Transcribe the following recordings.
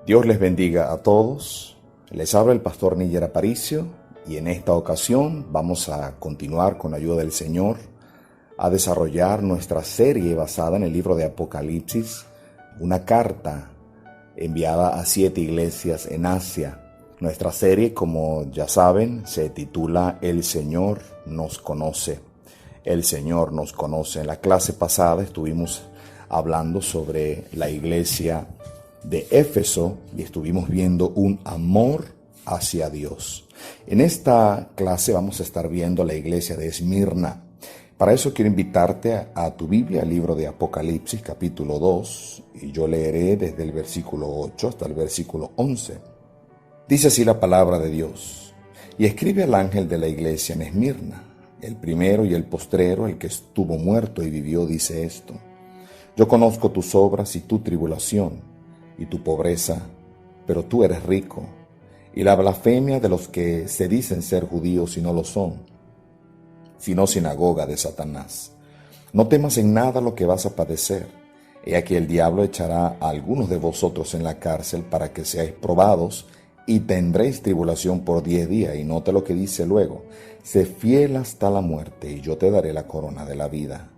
Dios les bendiga a todos. Les habla el pastor Níger Aparicio y en esta ocasión vamos a continuar con la ayuda del Señor a desarrollar nuestra serie basada en el libro de Apocalipsis, una carta enviada a 7 iglesias en Asia. Nuestra serie, como ya saben, se titula El Señor nos conoce. El Señor nos conoce. En la clase pasada estuvimos hablando sobre la iglesia de Éfeso y estuvimos viendo un amor hacia Dios. En esta clase vamos a estar viendo la iglesia de Esmirna. Para eso quiero invitarte a tu Biblia, al libro de Apocalipsis, capítulo 2, y yo leeré desde el versículo 8 hasta el versículo 11. Dice así la palabra de Dios: y escribe al ángel de la iglesia en Esmirna, el primero y el postrero, el que estuvo muerto y vivió, dice esto: yo conozco tus obras y tu tribulación y tu pobreza, pero tú eres rico, y la blasfemia de los que se dicen ser judíos y no lo son, sino sinagoga de Satanás. No temas en nada lo que vas a padecer. He aquí el diablo echará a algunos de vosotros en la cárcel para que seáis probados, y tendréis tribulación por 10 días. Y note lo que dice luego: sé fiel hasta la muerte, y yo te daré la corona de la vida.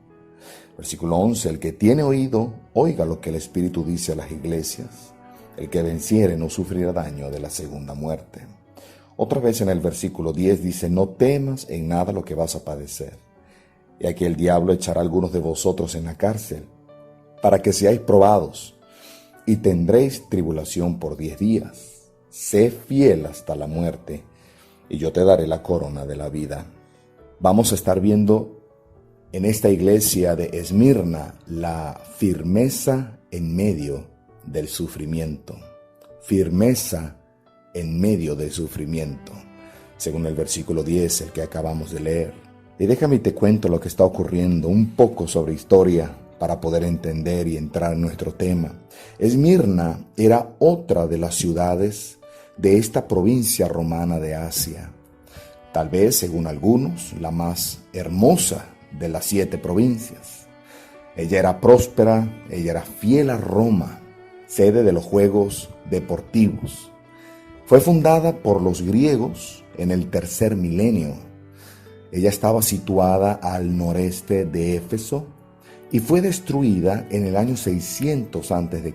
Versículo 11, el que tiene oído, oiga lo que el Espíritu dice a las iglesias. El que venciere no sufrirá daño de la segunda muerte. Otra vez en el versículo 10 dice: no temas en nada lo que vas a padecer. Y aquí el diablo echará a algunos de vosotros en la cárcel, para que seáis probados, y tendréis tribulación por 10 días. Sé fiel hasta la muerte, y yo te daré la corona de la vida. Vamos a estar viendo en esta iglesia de Esmirna la firmeza en medio del sufrimiento. Firmeza en medio del sufrimiento, según el versículo 10, el que acabamos de leer. Y déjame y te cuento lo que está ocurriendo, un poco sobre historia, para poder entender y entrar en nuestro tema. Esmirna era otra de las ciudades de esta provincia romana de Asia. Tal vez, según algunos, la más hermosa de las 7 provincias. Ella era próspera, ella era fiel a Roma, sede de los juegos deportivos. Fue fundada por los griegos en el 3er milenio. Ella estaba situada al noreste de Éfeso y fue destruida en el año 600 a.C.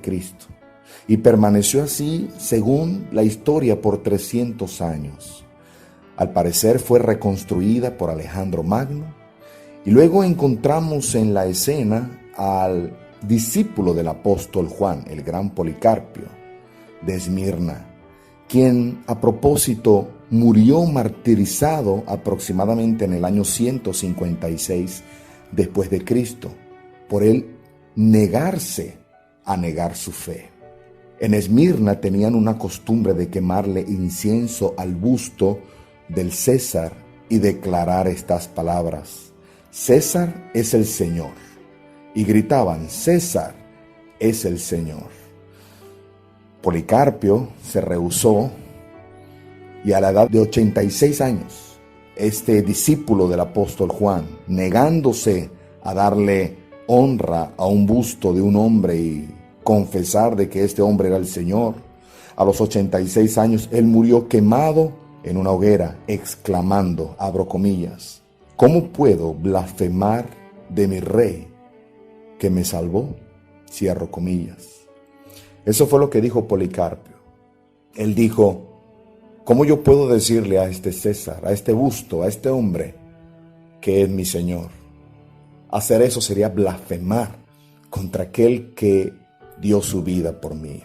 y permaneció así, según la historia, por 300 años. Al parecer fue reconstruida por Alejandro Magno. Y luego encontramos en la escena al discípulo del apóstol Juan, el gran Policarpio de Esmirna, quien a propósito murió martirizado aproximadamente en el año 156 después de Cristo, por él negarse a negar su fe. En Esmirna tenían una costumbre de quemarle incienso al busto del César y declarar estas palabras: César es el Señor. Y gritaban: César es el Señor. Policarpio se rehusó, y a la edad de 86 años, este discípulo del apóstol Juan, negándose a darle honra a un busto de un hombre y confesar de que este hombre era el Señor, a los 86 años él murió quemado en una hoguera, exclamando, abro comillas: ¿cómo puedo blasfemar de mi rey que me salvó? Cierro comillas. Eso fue lo que dijo Policarpio. Él dijo: ¿cómo yo puedo decirle a este César, a este busto, a este hombre, que es mi Señor? Hacer eso sería blasfemar contra aquel que dio su vida por mí.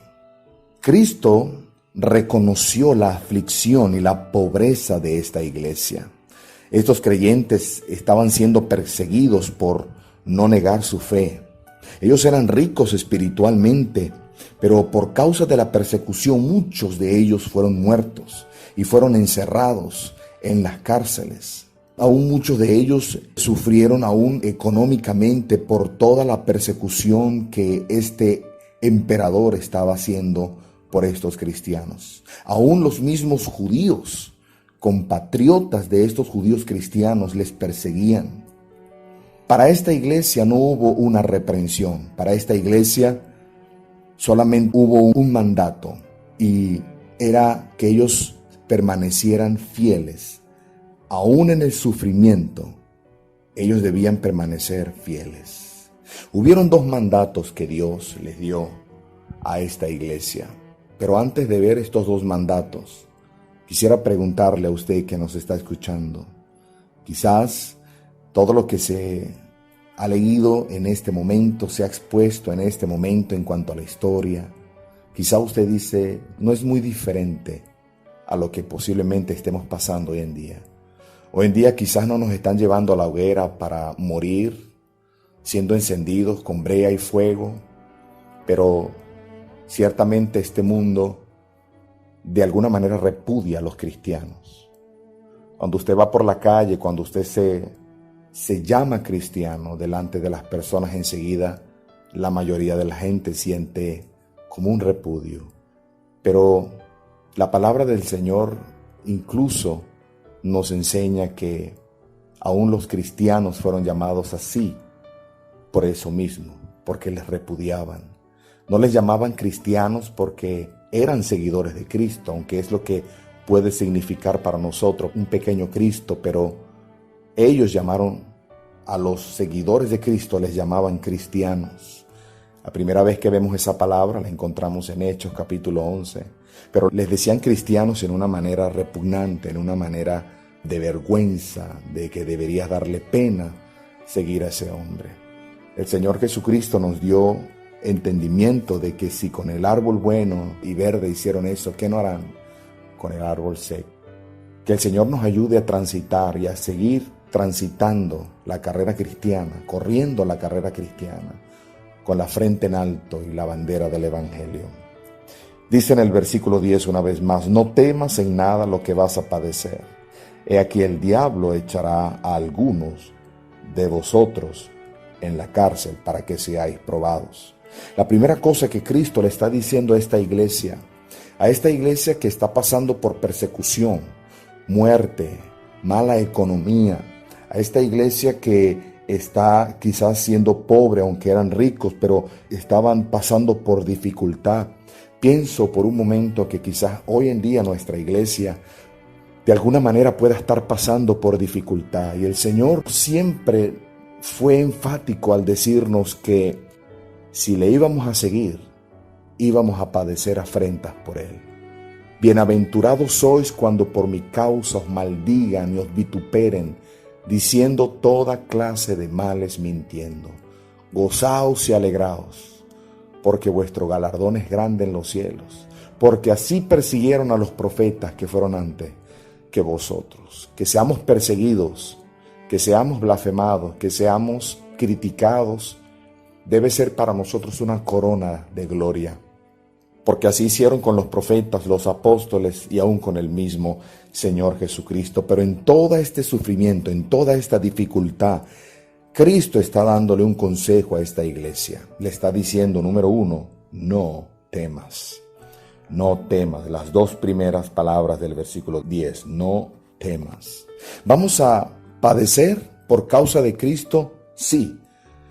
Cristo reconoció la aflicción y la pobreza de esta iglesia. Estos creyentes estaban siendo perseguidos por no negar su fe. Ellos eran ricos espiritualmente, pero por causa de la persecución muchos de ellos fueron muertos y fueron encerrados en las cárceles. Aún muchos de ellos sufrieron aún económicamente por toda la persecución que este emperador estaba haciendo por estos cristianos. Aún los mismos judíos, compatriotas de estos judíos cristianos, les perseguían. Para esta iglesia no hubo una reprensión. Para esta iglesia solamente hubo un mandato: y era que ellos permanecieran fieles. Aún en el sufrimiento, ellos debían permanecer fieles. Hubieron 2 mandatos que Dios les dio a esta iglesia. Pero antes de ver estos 2 mandatos, quisiera preguntarle a usted que nos está escuchando. Quizás todo lo que se ha leído en este momento, se ha expuesto en este momento en cuanto a la historia, quizá usted dice, no es muy diferente a lo que posiblemente estemos pasando hoy en día. Hoy en día quizás no nos están llevando a la hoguera para morir, siendo encendidos con brea y fuego, pero ciertamente este mundo de alguna manera repudia a los cristianos. Cuando usted va por la calle, cuando usted se llama cristiano delante de las personas, enseguida la mayoría de la gente siente como un repudio. Pero la palabra del Señor incluso nos enseña que aún los cristianos fueron llamados así por eso mismo, porque les repudiaban. No les llamaban cristianos porque eran seguidores de Cristo, aunque es lo que puede significar para nosotros un pequeño Cristo, pero ellos llamaron a los seguidores de Cristo, les llamaban cristianos. La primera vez que vemos esa palabra la encontramos en Hechos capítulo 11, pero les decían cristianos en una manera repugnante, en una manera de vergüenza, de que debería darle pena seguir a ese hombre. El Señor Jesucristo nos dio entendimiento de que si con el árbol bueno y verde hicieron eso, ¿qué no harán con el árbol seco? Que el Señor nos ayude a transitar y a seguir transitando la carrera cristiana, corriendo la carrera cristiana, con la frente en alto y la bandera del Evangelio. Dice en el versículo 10 una vez más, no temas en nada lo que vas a padecer. He aquí el diablo echará a algunos de vosotros en la cárcel para que seáis probados. La primera cosa que Cristo le está diciendo a esta iglesia que está pasando por persecución, muerte, mala economía, a esta iglesia que está quizás siendo pobre, aunque eran ricos, pero estaban pasando por dificultad. Pienso por un momento que quizás hoy en día nuestra iglesia de alguna manera pueda estar pasando por dificultad. Y el Señor siempre fue enfático al decirnos que si le íbamos a seguir, íbamos a padecer afrentas por Él. Bienaventurados sois cuando por mi causa os maldigan y os vituperen, diciendo toda clase de males mintiendo. Gozaos y alegraos, porque vuestro galardón es grande en los cielos, porque así persiguieron a los profetas que fueron antes que vosotros. Que seamos perseguidos, que seamos blasfemados, que seamos criticados, debe ser para nosotros una corona de gloria, porque así hicieron con los profetas, los apóstoles y aún con el mismo Señor Jesucristo. Pero en todo este sufrimiento, en toda esta dificultad, Cristo está dándole un consejo a esta iglesia. Le está diciendo, número 1, no temas. No temas. Las 2 primeras palabras del versículo 10, no temas. ¿Vamos a padecer por causa de Cristo? Sí.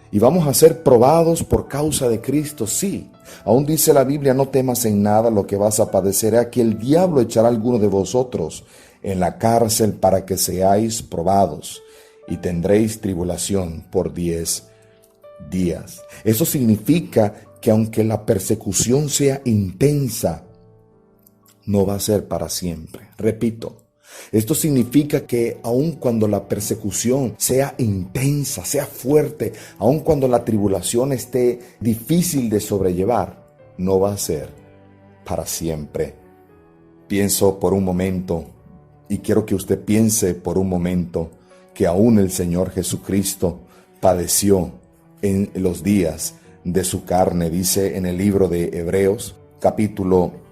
¿Y vamos a ser probados por causa de Cristo? Sí. Aún dice la Biblia, no temas en nada lo que vas a padecer. Aquí el diablo echará a alguno de vosotros en la cárcel para que seáis probados y tendréis tribulación por 10 días. Eso significa que aunque la persecución sea intensa, no va a ser para siempre. Repito, esto significa que aun cuando la persecución sea intensa, sea fuerte, aun cuando la tribulación esté difícil de sobrellevar, no va a ser para siempre. Pienso por un momento, y quiero que usted piense por un momento, que aún el Señor Jesucristo padeció en los días de su carne. Dice en el libro de Hebreos, capítulo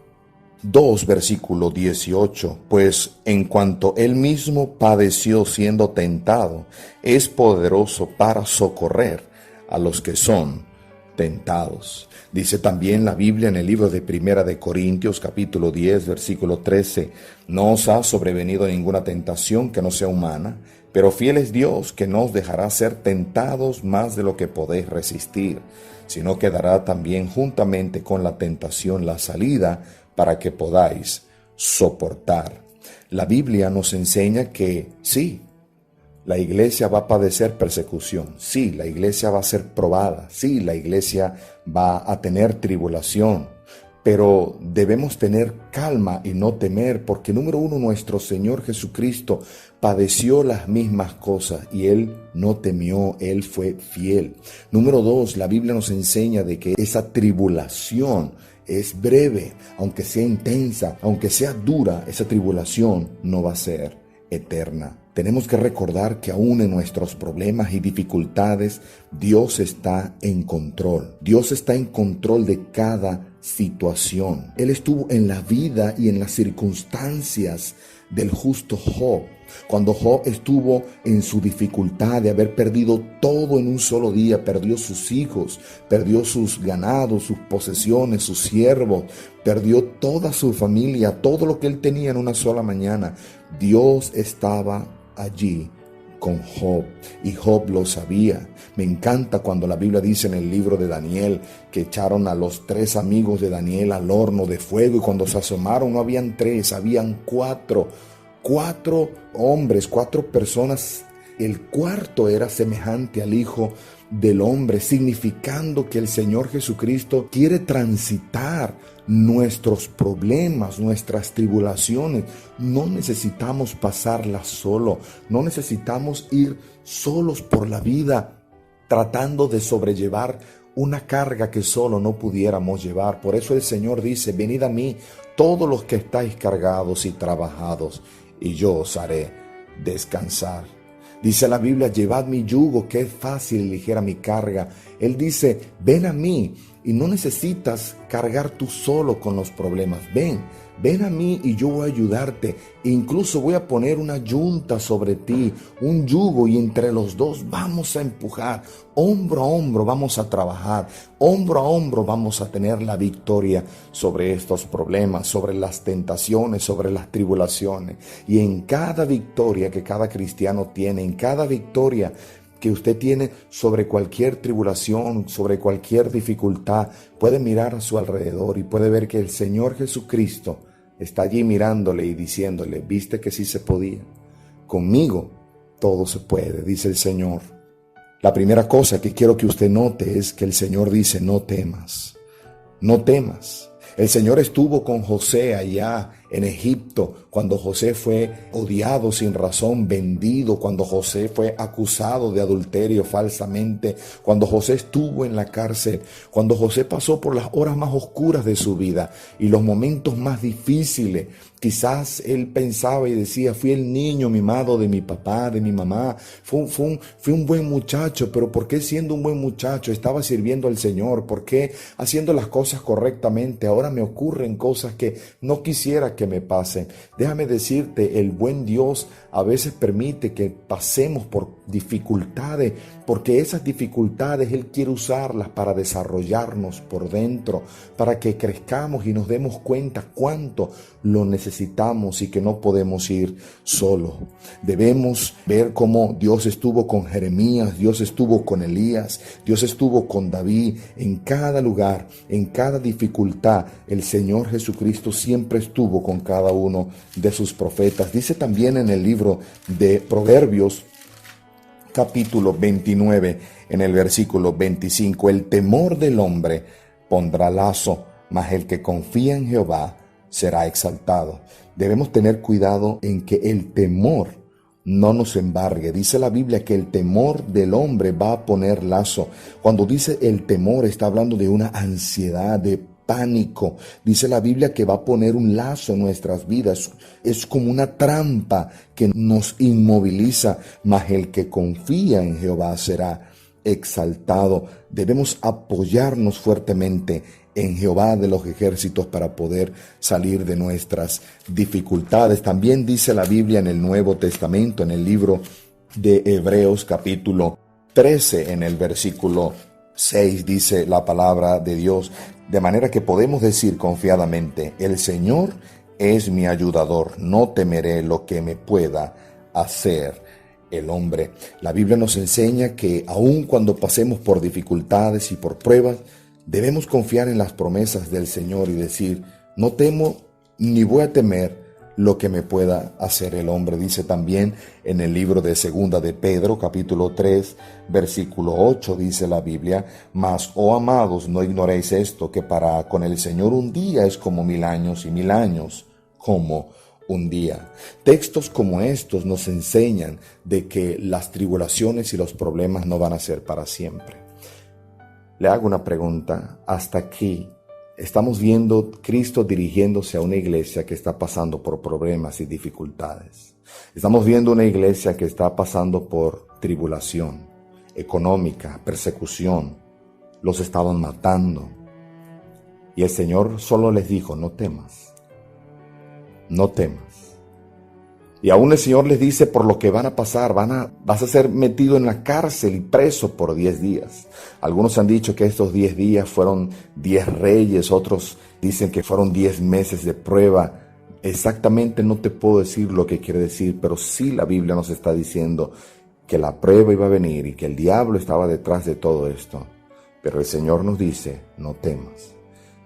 2, versículo 18, pues en cuanto él mismo padeció siendo tentado, es poderoso para socorrer a los que son tentados. Dice también la Biblia en el libro de Primera de Corintios, capítulo 10, versículo 13, no os ha sobrevenido ninguna tentación que no sea humana, pero fiel es Dios, que no os dejará ser tentados más de lo que podéis resistir, sino que dará también juntamente con la tentación la salida para que podáis soportar. La Biblia nos enseña que sí, la iglesia va a padecer persecución, sí, la iglesia va a ser probada, sí, la iglesia va a tener tribulación, pero debemos tener calma y no temer, porque número uno, nuestro Señor Jesucristo padeció las mismas cosas y Él no temió, Él fue fiel. Número dos, la Biblia nos enseña de que esa tribulación es breve, aunque sea intensa, aunque sea dura, esa tribulación no va a ser eterna. Tenemos que recordar que aún en nuestros problemas y dificultades, Dios está en control. Dios está en control de cada situación. Él estuvo en la vida y en las circunstancias del justo Job. Cuando Job estuvo en su dificultad de haber perdido todo en un solo día, perdió sus hijos, perdió sus ganados, sus posesiones, sus siervos, perdió toda su familia, todo lo que él tenía en una sola mañana. Dios estaba allí con Job y Job lo sabía. Me encanta cuando la Biblia dice en el libro de Daniel que echaron a los 3 amigos de Daniel al horno de fuego y cuando se asomaron no habían 3, habían 4 hombres, 4 personas. El cuarto era semejante al Hijo del Hombre, significando que el Señor Jesucristo quiere transitar nuestros problemas, nuestras tribulaciones. No necesitamos pasarlas solo, no necesitamos ir solos por la vida tratando de sobrellevar una carga que solo no pudiéramos llevar. Por eso el Señor dice: venid a mí todos los que estáis cargados y trabajados, y yo os haré descansar. Dice la Biblia: llevad mi yugo, que es fácil y ligera mi carga. Él dice: ven a mí, y no necesitas cargar tú solo con los problemas. Ven a mí y yo voy a ayudarte. Incluso voy a poner una yunta sobre ti, un yugo, y entre los dos vamos a empujar. Hombro a hombro vamos a trabajar. Hombro a hombro vamos a tener la victoria sobre estos problemas, sobre las tentaciones, sobre las tribulaciones. Y en cada victoria que cada cristiano tiene, en cada victoria que usted tiene sobre cualquier tribulación, sobre cualquier dificultad, puede mirar a su alrededor y puede ver que el Señor Jesucristo está allí mirándole y diciéndole: ¿viste que sí se podía? Conmigo todo se puede, dice el Señor. La primera cosa que quiero que usted note es que el Señor dice: no temas, no temas. El Señor estuvo con José allá en Egipto, cuando José fue odiado sin razón, vendido, cuando José fue acusado de adulterio falsamente, cuando José estuvo en la cárcel, cuando José pasó por las horas más oscuras de su vida y los momentos más difíciles. Quizás él pensaba y decía: fui el niño mimado de mi papá, de mi mamá, fui un buen muchacho, pero ¿por qué siendo un buen muchacho estaba sirviendo al Señor? ¿Por qué haciendo las cosas correctamente ahora me ocurren cosas que no quisiera que me pasen? Déjame decirte, el buen Dios a veces permite que pasemos por dificultades, porque esas dificultades Él quiere usarlas para desarrollarnos por dentro, para que crezcamos y nos demos cuenta cuánto lo necesitamos y que no podemos ir solos. Debemos ver cómo Dios estuvo con Jeremías, Dios estuvo con Elías, Dios estuvo con David. En cada lugar, en cada dificultad, el Señor Jesucristo siempre estuvo con cada uno de sus profetas. Dice también en el libro de Proverbios, capítulo 29, en el versículo 25: el temor del hombre pondrá lazo, mas el que confía en Jehová será exaltado. Debemos tener cuidado en que el temor no nos embargue. Dice la Biblia que el temor del hombre va a poner lazo. Cuando dice el temor, está hablando de una ansiedad, de pánico. Dice la Biblia que va a poner un lazo en nuestras vidas. Es como una trampa que nos inmoviliza, mas el que confía en Jehová será exaltado. Debemos apoyarnos fuertemente en Jehová de los ejércitos para poder salir de nuestras dificultades. También dice la Biblia en el Nuevo Testamento, en el libro de Hebreos capítulo 13, en el versículo 6, dice la palabra de Dios, de manera que podemos decir confiadamente: el Señor es mi ayudador, no temeré lo que me pueda hacer el hombre. La Biblia nos enseña que aun cuando pasemos por dificultades y por pruebas, debemos confiar en las promesas del Señor y decir: No temo ni voy a temer lo que me pueda hacer el hombre. Dice también en el libro de Segunda de Pedro, capítulo 3, versículo 8, dice la Biblia: mas, oh amados, no ignoréis esto, que para con el Señor un día es como 1000 años, y 1000 años como un día. Textos como estos nos enseñan de que las tribulaciones y los problemas no van a ser para siempre. Le hago una pregunta. Hasta aquí estamos viendo Cristo dirigiéndose a una iglesia que está pasando por problemas y dificultades. Estamos viendo una iglesia que está pasando por tribulación económica, persecución. Los estaban matando. Y el Señor solo les dijo: no temas, no temas. Y aún el Señor les dice por lo que van a pasar: vas a ser metido en la cárcel y preso por 10 días. Algunos han dicho que estos 10 días fueron 10 reyes, otros dicen que fueron 10 meses de prueba. Exactamente no te puedo decir lo que quiere decir, pero sí la Biblia nos está diciendo que la prueba iba a venir y que el diablo estaba detrás de todo esto. Pero el Señor nos dice: no temas.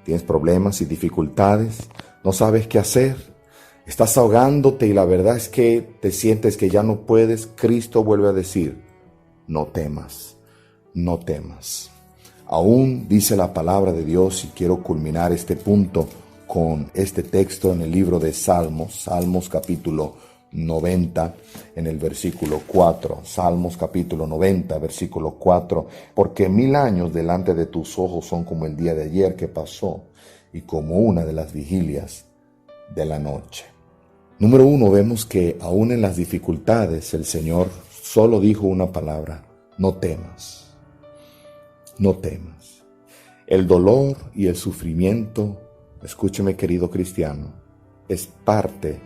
Tienes problemas y dificultades, no sabes qué hacer. Estás ahogándote y la verdad es que te sientes que ya no puedes. Cristo vuelve a decir: no temas, no temas. Aún dice la palabra de Dios, y quiero culminar este punto con este texto en el libro de Salmos, Salmos capítulo 90, en el versículo 4. Salmos capítulo 90, versículo 4. Porque 1000 años delante de tus ojos son como el día de ayer que pasó, y como una de las vigilias de la noche. Número 1, vemos que aún en las dificultades el Señor solo dijo una palabra: no temas, no temas. El dolor y el sufrimiento, escúcheme querido cristiano, es parte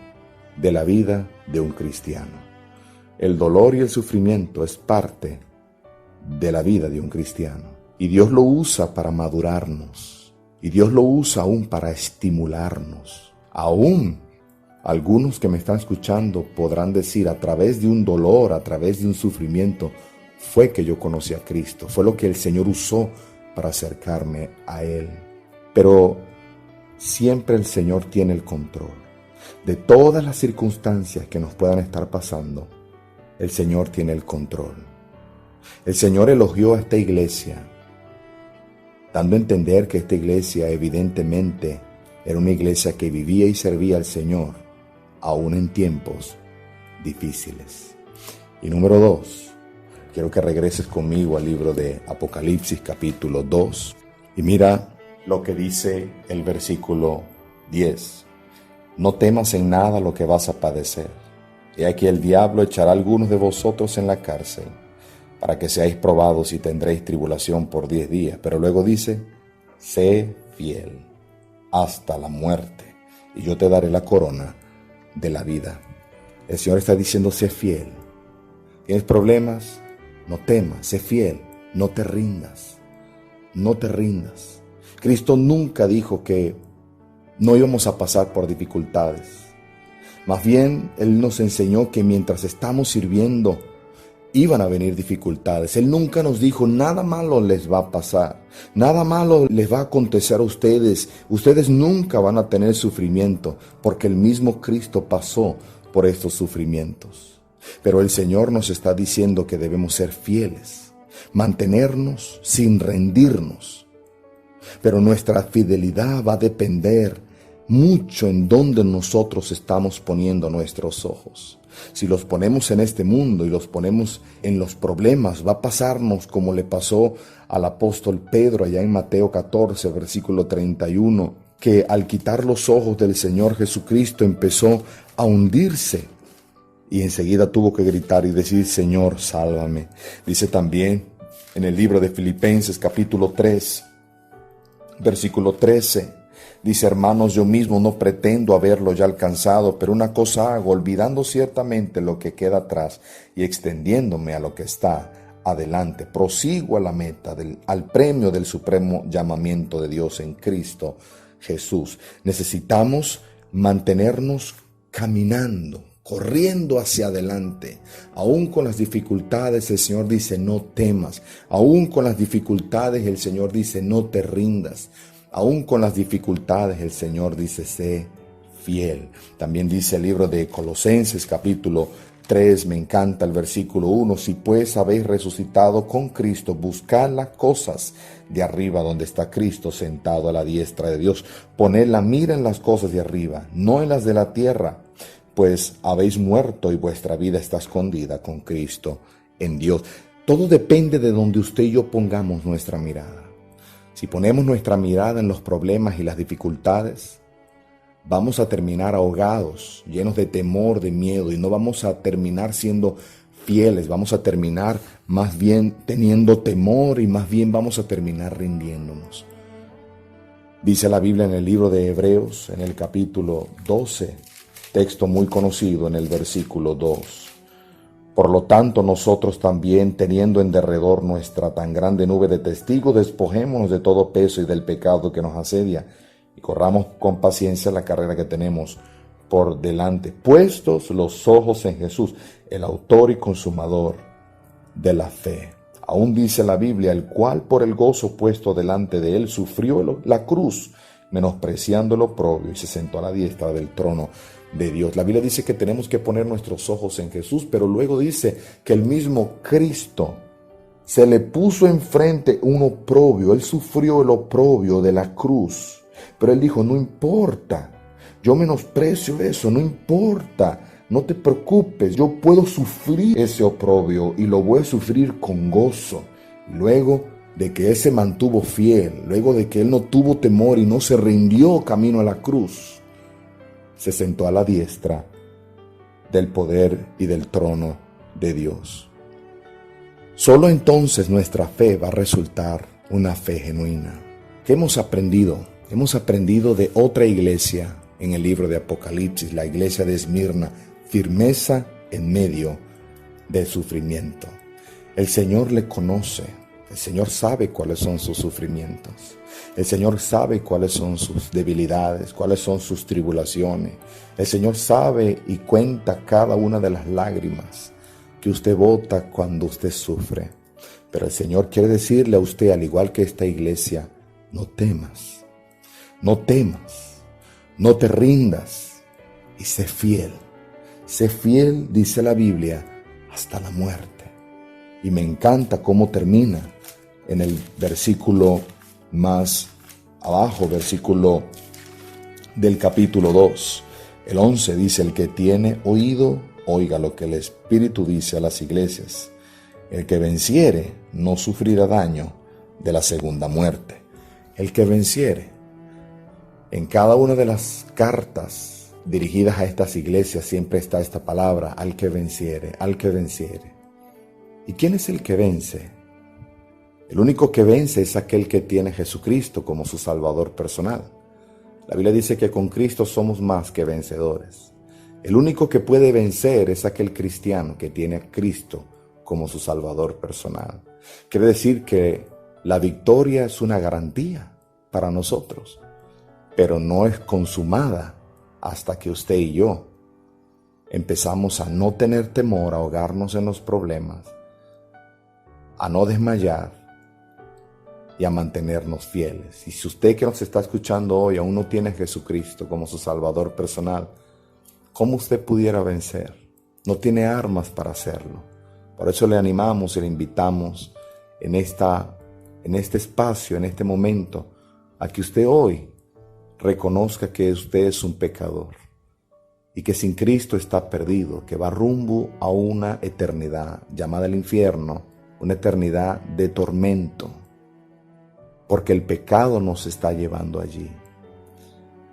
de la vida de un cristiano. El dolor y el sufrimiento es parte de la vida de un cristiano. Y Dios lo usa para madurarnos. Y Dios lo usa aún para estimularnos. Aún algunos que me están escuchando podrán decir: a través de un dolor, a través de un sufrimiento, fue que yo conocí a Cristo. Fue lo que el Señor usó para acercarme a Él. Pero siempre el Señor tiene el control de todas las circunstancias que nos puedan estar pasando. El Señor tiene el control. El Señor elogió a esta iglesia, dando a entender que esta iglesia evidentemente era una iglesia que vivía y servía al Señor, aún en tiempos difíciles. Y número 2, quiero que regreses conmigo al libro de Apocalipsis capítulo 2 y mira lo que dice el versículo 10. No temas en nada lo que vas a padecer. He aquí el diablo echará a algunos de vosotros en la cárcel, para que seáis probados y tendréis tribulación por 10 días. Pero luego dice: sé fiel hasta la muerte, y yo te daré la corona de la vida. El Señor está diciendo: sé fiel. ¿Tienes problemas? No temas, sé fiel, no te rindas, no te rindas. Cristo nunca dijo que no íbamos a pasar por dificultades. Más bien, Él nos enseñó que mientras estamos sirviendo, iban a venir dificultades. Él nunca nos dijo: nada malo les va a pasar, nada malo les va a acontecer a ustedes. Ustedes nunca van a tener sufrimiento, porque el mismo Cristo pasó por estos sufrimientos. Pero el Señor nos está diciendo que debemos ser fieles, mantenernos sin rendirnos. Pero nuestra fidelidad va a depender mucho en dónde nosotros estamos poniendo nuestros ojos. Si los ponemos en este mundo y los ponemos en los problemas, va a pasarnos como le pasó al apóstol Pedro allá en Mateo 14, versículo 31, que al quitar los ojos del Señor Jesucristo empezó a hundirse y enseguida tuvo que gritar y decir: Señor, sálvame. Dice también en el libro de Filipenses capítulo 3, versículo 13, dice: hermanos, yo mismo no pretendo haberlo ya alcanzado, pero una cosa hago, olvidando ciertamente lo que queda atrás y extendiéndome a lo que está adelante, prosigo a la meta, al premio del supremo llamamiento de Dios en Cristo Jesús. Necesitamos mantenernos caminando, corriendo hacia adelante. Aún con las dificultades, el Señor dice: no temas. Aún con las dificultades, el Señor dice: no te rindas. Aún con las dificultades, el Señor dice, sé fiel. También dice el libro de Colosenses capítulo 3, me encanta el versículo 1, si pues habéis resucitado con Cristo, buscad las cosas de arriba donde está Cristo sentado a la diestra de Dios. Poned la mira en las cosas de arriba, no en las de la tierra, pues habéis muerto y vuestra vida está escondida con Cristo en Dios. Todo depende de donde usted y yo pongamos nuestra mirada. Si ponemos nuestra mirada en los problemas y las dificultades, vamos a terminar ahogados, llenos de temor, de miedo, y no vamos a terminar siendo fieles, vamos a terminar más bien teniendo temor y más bien vamos a terminar rindiéndonos. Dice la Biblia en el libro de Hebreos, en el capítulo 12, texto muy conocido en el versículo 2. Por lo tanto, nosotros también, teniendo en derredor nuestra tan grande nube de testigos, despojémonos de todo peso y del pecado que nos asedia, y corramos con paciencia la carrera que tenemos por delante, puestos los ojos en Jesús, el autor y consumador de la fe. Aún dice la Biblia, el cual por el gozo puesto delante de él sufrió la cruz, menospreciando el oprobio, y se sentó a la diestra del trono de Dios. La Biblia dice que tenemos que poner nuestros ojos en Jesús, pero luego dice que el mismo Cristo se le puso enfrente un oprobio. Él sufrió el oprobio de la cruz, pero él dijo, no importa, yo menosprecio eso, no importa, no te preocupes, yo puedo sufrir ese oprobio y lo voy a sufrir con gozo. Y luego de que él se mantuvo fiel, luego de que él no tuvo temor y no se rindió camino a la cruz, se sentó a la diestra del poder y del trono de Dios. Solo entonces nuestra fe va a resultar una fe genuina. ¿Qué hemos aprendido? Hemos aprendido de otra iglesia en el libro de Apocalipsis, la iglesia de Esmirna, firmeza en medio del sufrimiento. El Señor le conoce, el Señor sabe cuáles son sus sufrimientos. El Señor sabe cuáles son sus debilidades, cuáles son sus tribulaciones. El Señor sabe y cuenta cada una de las lágrimas que usted bota cuando usted sufre. Pero el Señor quiere decirle a usted, al igual que esta iglesia, no temas, no temas, no te rindas y sé fiel. Sé fiel, dice la Biblia, hasta la muerte. Y me encanta cómo termina en el versículo más abajo, versículo del capítulo 2, el 11 dice, el que tiene oído, oiga lo que el Espíritu dice a las iglesias. El que venciere no sufrirá daño de la segunda muerte. El que venciere. En cada una de las cartas dirigidas a estas iglesias siempre está esta palabra, al que venciere, al que venciere. ¿Y quién es el que vence? El único que vence es aquel que tiene a Jesucristo como su Salvador personal. La Biblia dice que con Cristo somos más que vencedores. El único que puede vencer es aquel cristiano que tiene a Cristo como su Salvador personal. Quiere decir que la victoria es una garantía para nosotros, pero no es consumada hasta que usted y yo empezamos a no tener temor, a ahogarnos en los problemas, a no desmayar y a mantenernos fieles. Y si usted que nos está escuchando hoy aún no tiene a Jesucristo como su Salvador personal, ¿cómo usted pudiera vencer? No tiene armas para hacerlo. Por eso le animamos y le invitamos en este espacio, en este momento, a que usted hoy reconozca que usted es un pecador y que sin Cristo está perdido, que va rumbo a una eternidad llamada el infierno, una eternidad de tormento, porque el pecado nos está llevando allí.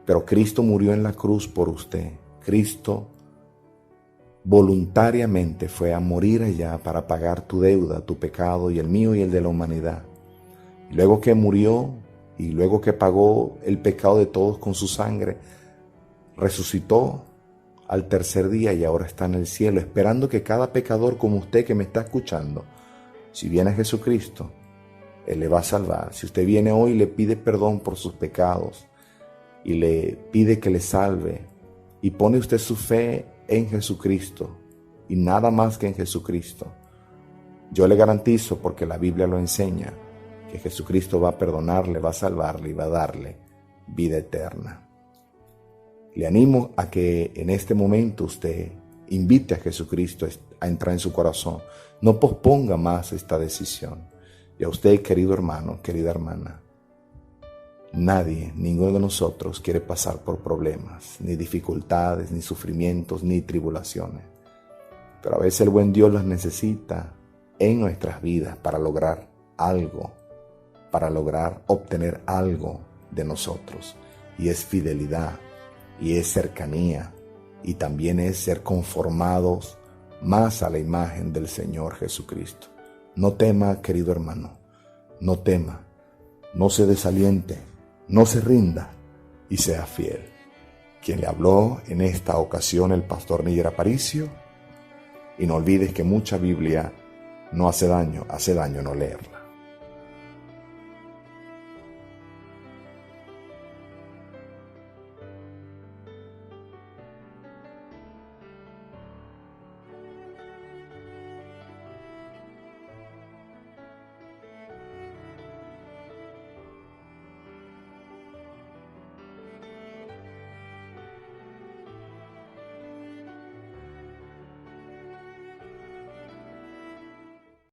Pero Cristo murió en la cruz por usted. Cristo voluntariamente fue a morir allá para pagar tu deuda, tu pecado y el mío y el de la humanidad. Y luego que murió y luego que pagó el pecado de todos con su sangre, resucitó al tercer día y ahora está en el cielo, esperando que cada pecador como usted que me está escuchando, si viene a Jesucristo, Él le va a salvar. Si usted viene hoy y le pide perdón por sus pecados y le pide que le salve y pone usted su fe en Jesucristo y nada más que en Jesucristo, yo le garantizo, porque la Biblia lo enseña, que Jesucristo va a perdonarle, va a salvarle y va a darle vida eterna. Le animo a que en este momento usted invite a Jesucristo a entrar en su corazón. No posponga más esta decisión. Y a usted, querido hermano, querida hermana, nadie, ninguno de nosotros quiere pasar por problemas, ni dificultades, ni sufrimientos, ni tribulaciones. Pero a veces el buen Dios las necesita en nuestras vidas para lograr algo, para lograr obtener algo de nosotros. Y es fidelidad, y es cercanía, y también es ser conformados más a la imagen del Señor Jesucristo. No tema, querido hermano, no tema, no se desaliente, no se rinda y sea fiel. Quien le habló en esta ocasión, el pastor Níger Aparicio. Y no olvides que mucha Biblia no hace daño no leerla.